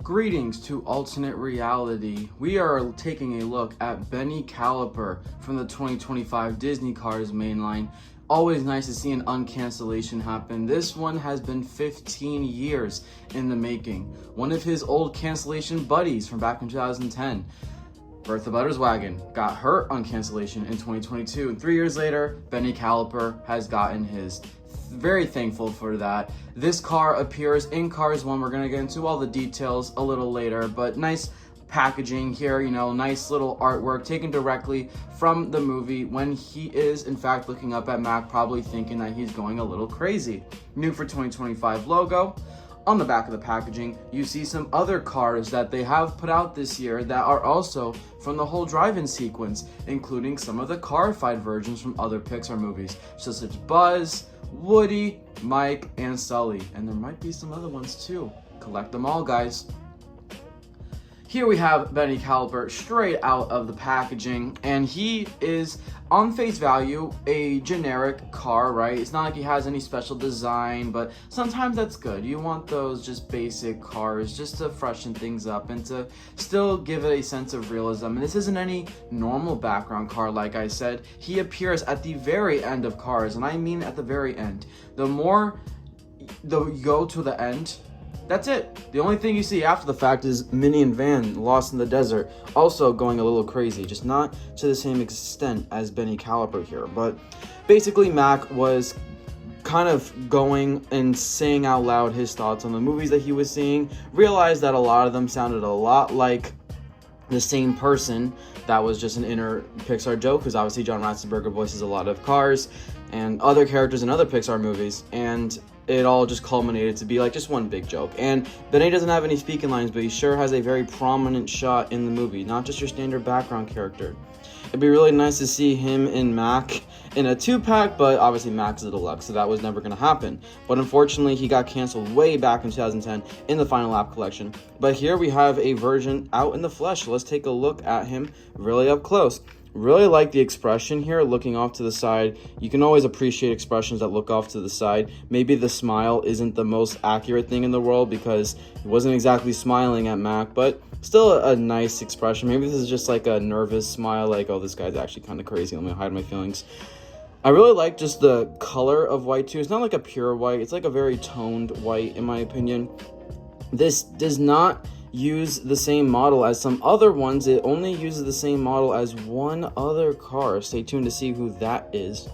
Greetings to alternate reality. We are taking a look at Bennie Caliper from the 2025 Disney Cars mainline. Always nice to see an uncancellation happen. This one has been 15 years in the making. One of his old cancellation buddies from back in 2010, Bertha Butterswagen, got her uncancellation in 2022. And 3 years later, Bennie Caliper has gotten his. Very thankful for that. This car appears in Cars 1. We're going to get into all the details a little later, but nice packaging here, nice little artwork taken directly from the movie when he is in fact looking up at Mac, probably thinking that he's going a little crazy. New for 2025 logo. On the back of the packaging, you see some other cars that they have put out this year that are also from the whole drive-in sequence, including some of the carified versions from other Pixar movies, such as Buzz, Woody, Mike, and Sully. And there might be some other ones too. Collect them all, guys. Here we have Bennie Caliper straight out of the packaging, and he is on face value a generic car, right? It's not like he has any special design, but sometimes that's good. You want those just basic cars just to freshen things up and to still give it a sense of realism. And this isn't any normal background car, like I said. He appears at the very end of Cars, and I mean at the very end. The more you go to the end, that's it. The only thing you see after the fact is Minnie and Van lost in the desert, also going a little crazy, just not to the same extent as Bennie Caliper here. But basically, Mac was kind of going and saying out loud his thoughts on the movies that he was seeing, realized that a lot of them sounded a lot like the same person. That was just an inner Pixar joke, because obviously John Ratzenberger voices a lot of cars and other characters in other Pixar movies, and it all just culminated to be like just one big joke. And Bennie doesn't have any speaking lines, but he sure has a very prominent shot in the movie, not just your standard background character. It'd be really nice to see him and Mac in a 2-pack, but obviously Mac's a deluxe, so that was never going to happen. But unfortunately, he got canceled way back in 2010 in the Final Lap collection. But here we have a version out in the flesh. Let's take a look at him really up close. Really like the expression here, looking off to the side. You can always appreciate expressions that look off to the side. Maybe the smile isn't the most accurate thing in the world because he wasn't exactly smiling at Mac, but still a nice expression. Maybe this is just like a nervous smile, like, oh, this guy's actually kind of crazy. Let me hide my feelings. I really like just the color of white too. It's not like a pure white. It's like a very toned white, in my opinion. This does not use the same model as some other ones. It only uses the same model as one other car. Stay tuned to see who that is.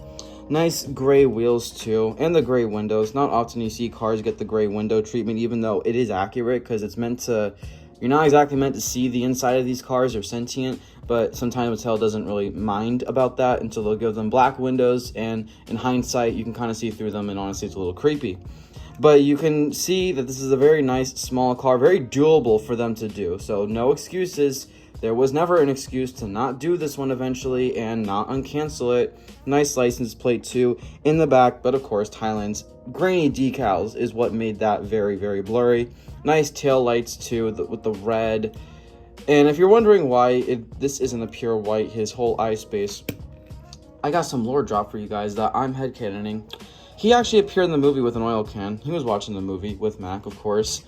Nice gray wheels too, and the gray windows. Not often you see cars get the gray window treatment, even though it is accurate, because it's meant to, you're not exactly meant to see the inside of these cars. They're sentient, but sometimes Mattel doesn't really mind about that until they'll give them black windows, and in hindsight you can kind of see through them, and honestly it's a little creepy. But you can see that this is a very nice small car, very doable for them to do. So no excuses. There was never an excuse to not do this one eventually and not uncancel it. Nice license plate too in the back, but of course Thailand's grainy decals is what made that very, very blurry. Nice tail lights too with the red. And if you're wondering why this isn't a pure white, his whole eye space, I got some lore drop for you guys that I'm headcanoning. He actually appeared in the movie with an oil can. He was watching the movie with Mac, of course.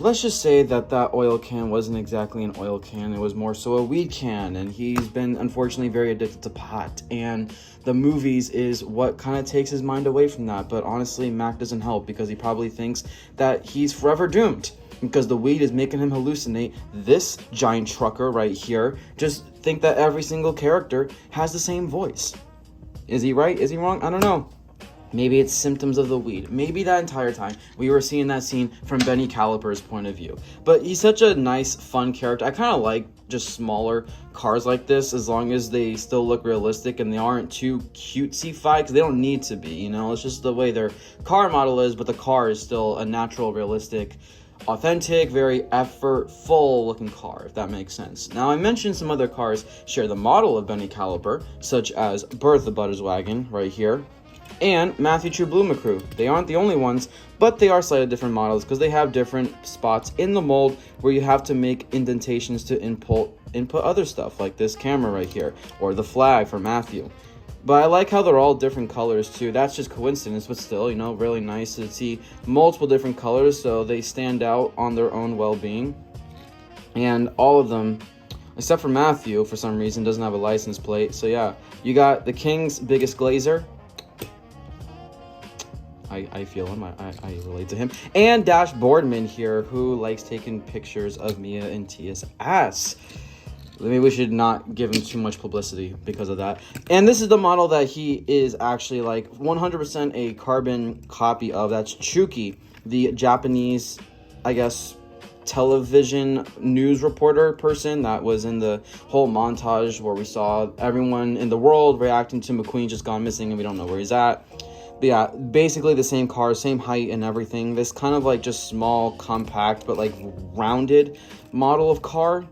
Let's just say that oil can wasn't exactly an oil can. It was more so a weed can. And he's been, unfortunately, very addicted to pot. And the movies is what kind of takes his mind away from that. But honestly, Mac doesn't help because he probably thinks that he's forever doomed, because the weed is making him hallucinate. This giant trucker right here just think that every single character has the same voice. Is he right? Is he wrong? I don't know. Maybe it's symptoms of the weed. Maybe that entire time we were seeing that scene from Bennie Caliper's point of view. But he's such a nice, fun character. I kind of like just smaller cars like this, as long as they still look realistic and they aren't too cutesy-fi, because they don't need to be, It's just the way their car model is, but the car is still a natural, realistic, authentic, very effortful looking car, if that makes sense. Now, I mentioned some other cars share the model of Bennie Caliper, such as Bertha Butterswagen right here, and Matthew True Blue McCrew. They aren't the only ones, but they are slightly different models because they have different spots in the mold where you have to make indentations to input other stuff, like this camera right here, or the flag for Matthew. But I like how they're all different colors too. That's just coincidence, but still, really nice to see multiple different colors so they stand out on their own well-being. And all of them, except for Matthew, for some reason, doesn't have a license plate. So yeah, you got the King's biggest glazer. I feel him. I relate to him. And Dash Boardman here, who likes taking pictures of Mia and Tia's ass. Maybe we should not give him too much publicity because of that. And this is the model that he is actually like 100% a carbon copy of. That's Chuki, the Japanese, I guess, television news reporter person that was in the whole montage where we saw everyone in the world reacting to McQueen just gone missing and we don't know where he's at. But yeah, basically the same car, same height and everything. This kind of like just small, compact, but like rounded model of car.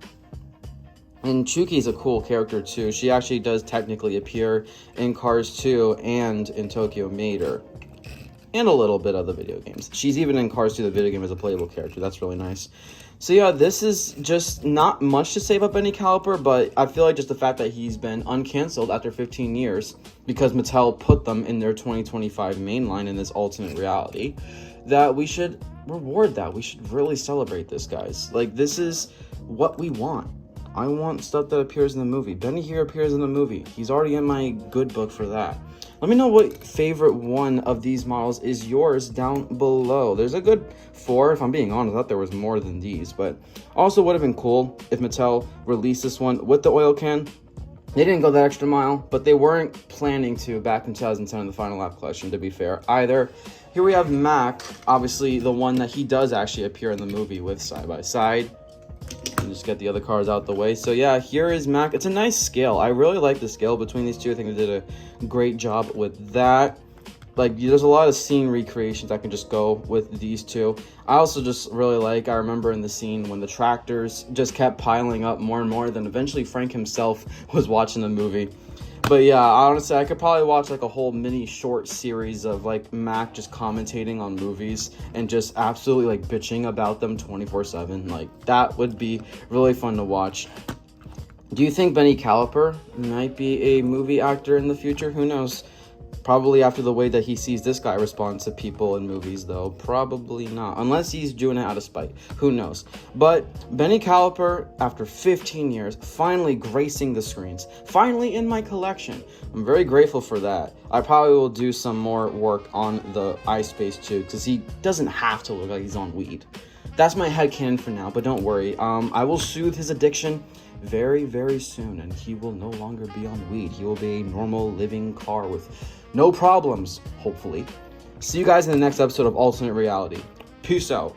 And Chuki's a cool character too. She actually does technically appear in Cars 2 and in Tokyo Mater. And a little bit of the video games. She's even in Cars 2, the video game, as a playable character. That's really nice. So yeah, this is just not much to say about Bennie Caliper, but I feel like just the fact that he's been uncanceled after 15 years because Mattel put them in their 2025 mainline in this alternate reality, that we should reward that. We should really celebrate this, guys. Like, this is what we want. I want stuff that appears in the movie. Bennie here appears in the movie. He's already in my good book for that. Let me know what favorite one of these models is yours down below. There's a good 4, if I'm being honest. I thought there was more than these, but also would have been cool if Mattel released this one with the oil can. They didn't go that extra mile, but they weren't planning to back in 2010 in the Final Lap collection, to be fair, either. Here we have Mac, obviously the one that he does actually appear in the movie with side by side. And just get the other cars out the way. So yeah, here is Mac. It's a nice scale. I really like the scale between these two. I think they did a great job with that. Like, there's a lot of scene recreations that can just go with these two. I also just really like, I remember in the scene when the tractors just kept piling up more and more, then eventually Frank himself was watching the movie. But yeah, honestly, I could probably watch like a whole mini short series of like Mac just commentating on movies and just absolutely like bitching about them 24/7. Like, that would be really fun to watch. Do you think Bennie Caliper might be a movie actor in the future? Who knows? Probably after the way that he sees this guy respond to people in movies, though. Probably not. Unless he's doing it out of spite. Who knows? But Bennie Caliper, after 15 years, finally gracing the screens. Finally in my collection. I'm very grateful for that. I probably will do some more work on the eye space, too, because he doesn't have to look like he's on weed. That's my headcanon for now, but don't worry. I will soothe his addiction very, very soon, and he will no longer be on weed. He will be a normal living car with no problems, hopefully. See you guys in the next episode of Alternate Reality. Peace out.